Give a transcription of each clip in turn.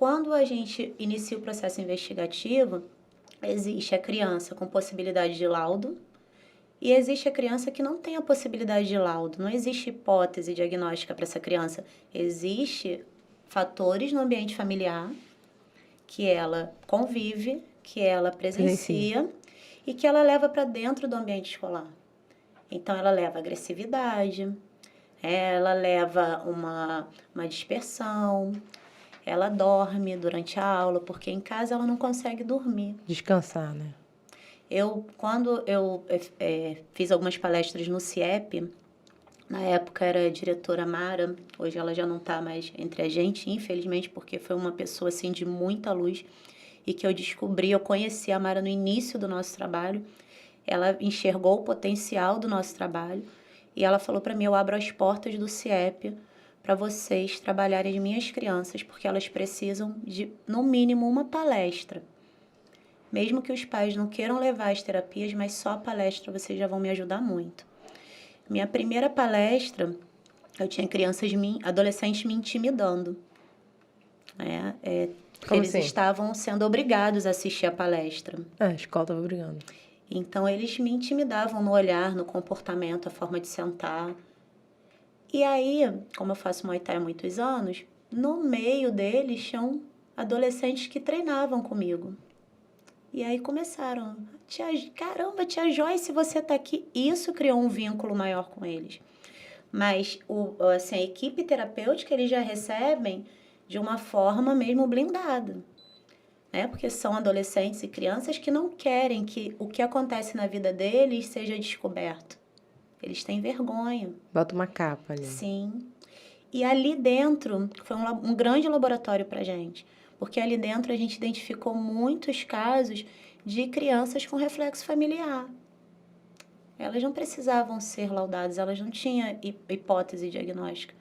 Quando a gente inicia o processo investigativo, existe a criança com possibilidade de laudo e existe a criança que não tem a possibilidade de laudo. Não existe hipótese diagnóstica para essa criança. Existe fatores no ambiente familiar que ela convive, que ela presencia e que ela leva para dentro do ambiente escolar. Então, ela leva agressividade, ela leva uma dispersão, ela dorme durante a aula, porque em casa ela não consegue dormir. Descansar, né? Quando eu fiz algumas palestras no CIEP, na época era a diretora Mara, hoje ela já não está mais entre a gente, infelizmente, porque foi uma pessoa assim de muita luz e que eu conheci a Mara no início do nosso trabalho. Ela enxergou o potencial do nosso trabalho e ela falou para mim: eu abro as portas do CIEP para vocês trabalharem as minhas crianças, porque elas precisam de, no mínimo, uma palestra. Mesmo que os pais não queiram levar as terapias, mas só a palestra vocês já vão me ajudar muito. Minha primeira palestra, eu tinha adolescentes me intimidando. Como Eles assim? estavam sendo obrigados a assistir a palestra. A escola estava brigando. Então, eles me intimidavam no olhar, no comportamento, a forma de sentar. E aí, como eu faço Muay Thai há muitos anos, no meio deles tinham adolescentes que treinavam comigo. E aí começaram, caramba, tia Joyce, você tá aqui. Isso criou um vínculo maior com eles. Mas assim, a equipe terapêutica, eles já recebem de uma forma mesmo blindada. Né? Porque são adolescentes e crianças que não querem que o que acontece na vida deles seja descoberto. Eles têm vergonha. Bota uma capa ali. Sim. E ali dentro foi um grande laboratório para a gente, porque ali dentro a gente identificou muitos casos de crianças com reflexo familiar. Elas não precisavam ser laudadas, elas não tinham hipótese diagnóstica.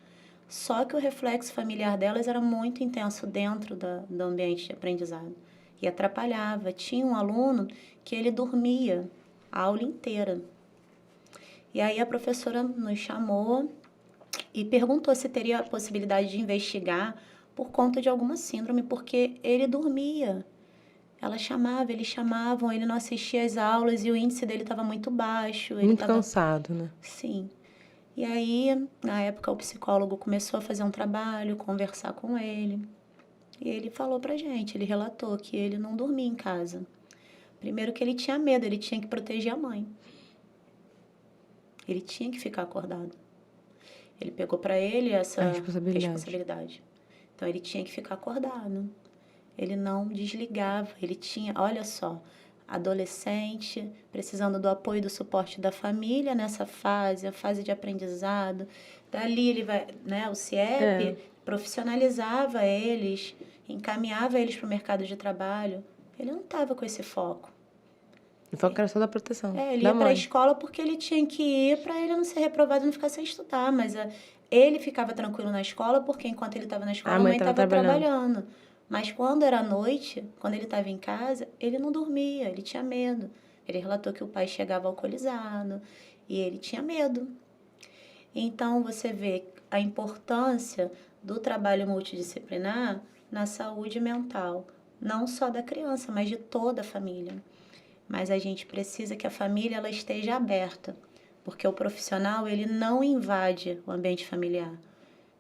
Só que o reflexo familiar delas era muito intenso dentro do ambiente de aprendizado e atrapalhava. Tinha um aluno que ele dormia a aula inteira. E aí a professora nos chamou e perguntou se teria a possibilidade de investigar por conta de alguma síndrome, porque ele dormia. Ela chamava, eles chamavam, ele não assistia às aulas e o índice dele estava muito baixo. Muito cansado, né? Sim. E aí, na época, o psicólogo começou a fazer um trabalho, conversar com ele. E ele falou pra gente, ele relatou que ele não dormia em casa. Primeiro que ele tinha medo, ele tinha que proteger a mãe. Ele tinha que ficar acordado. Ele pegou para ele essa responsabilidade. Então, ele tinha que ficar acordado. Ele não desligava. Ele tinha, olha só, adolescente, precisando do apoio e do suporte da família nessa fase, a fase de aprendizado. Dali, ele vai, né, o CIEP profissionalizava eles, encaminhava eles para o mercado de trabalho. Ele não estava com esse foco. O foco era só da proteção. Ele ia para a escola porque ele tinha que ir para ele não ser reprovado e não ficar sem estudar. Mas ele ficava tranquilo na escola porque enquanto ele estava na escola, a mãe estava trabalhando. Mas quando era noite, quando ele estava em casa, ele não dormia, ele tinha medo. Ele relatou que o pai chegava alcoolizado e ele tinha medo. Então, você vê a importância do trabalho multidisciplinar na saúde mental, não só da criança, mas de toda a família. Mas a gente precisa que a família ela esteja aberta, porque o profissional ele não invade o ambiente familiar.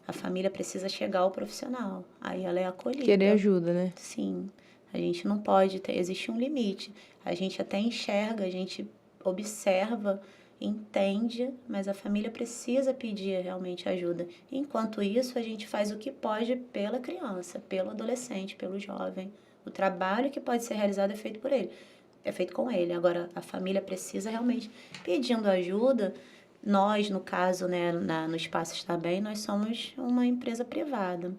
A família precisa chegar ao profissional, aí ela é acolhida. Querer ajuda, né? Sim, a gente não pode ter, existe um limite. A gente até enxerga, a gente observa, entende, mas a família precisa pedir realmente ajuda. Enquanto isso, a gente faz o que pode pela criança, pelo adolescente, pelo jovem. O trabalho que pode ser realizado é feito por ele. É feito com ele. Agora, a família precisa realmente, pedindo ajuda. Nós, no caso, né, no Espaço Está Bem, nós somos uma empresa privada.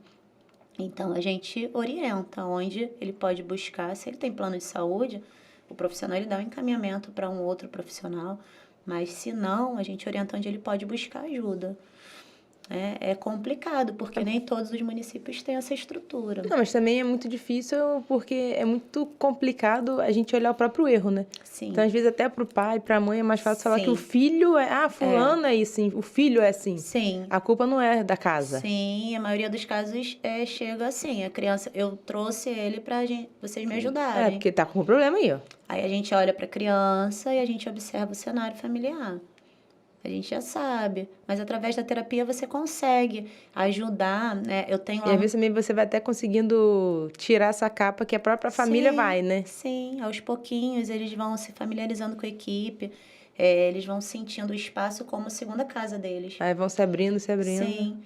Então, a gente orienta onde ele pode buscar. Se ele tem plano de saúde, o profissional ele dá um encaminhamento para um outro profissional. Mas, se não, a gente orienta onde ele pode buscar ajuda. É complicado, porque nem todos os municípios têm essa estrutura. Não, mas também é muito difícil porque é muito complicado a gente olhar o próprio erro, né? Sim. Então, às vezes, até pro pai, pra mãe, é mais fácil falar que Sim. o filho é... Ah, fulano é assim, o filho é assim. Sim. A culpa não é da casa. Sim, a maioria dos casos chega assim, a criança, eu trouxe ele pra vocês me ajudarem. Porque tá com um problema aí, ó. Aí a gente olha pra criança e a gente observa o cenário familiar. A gente já sabe, mas através da terapia você consegue ajudar, né? Eu tenho E lá às vezes também você vai até conseguindo tirar essa capa que a própria família Sim, vai, né? Sim, aos pouquinhos eles vão se familiarizando com a equipe, eles vão sentindo o espaço como segunda casa deles. Aí vão se abrindo, se abrindo. Sim,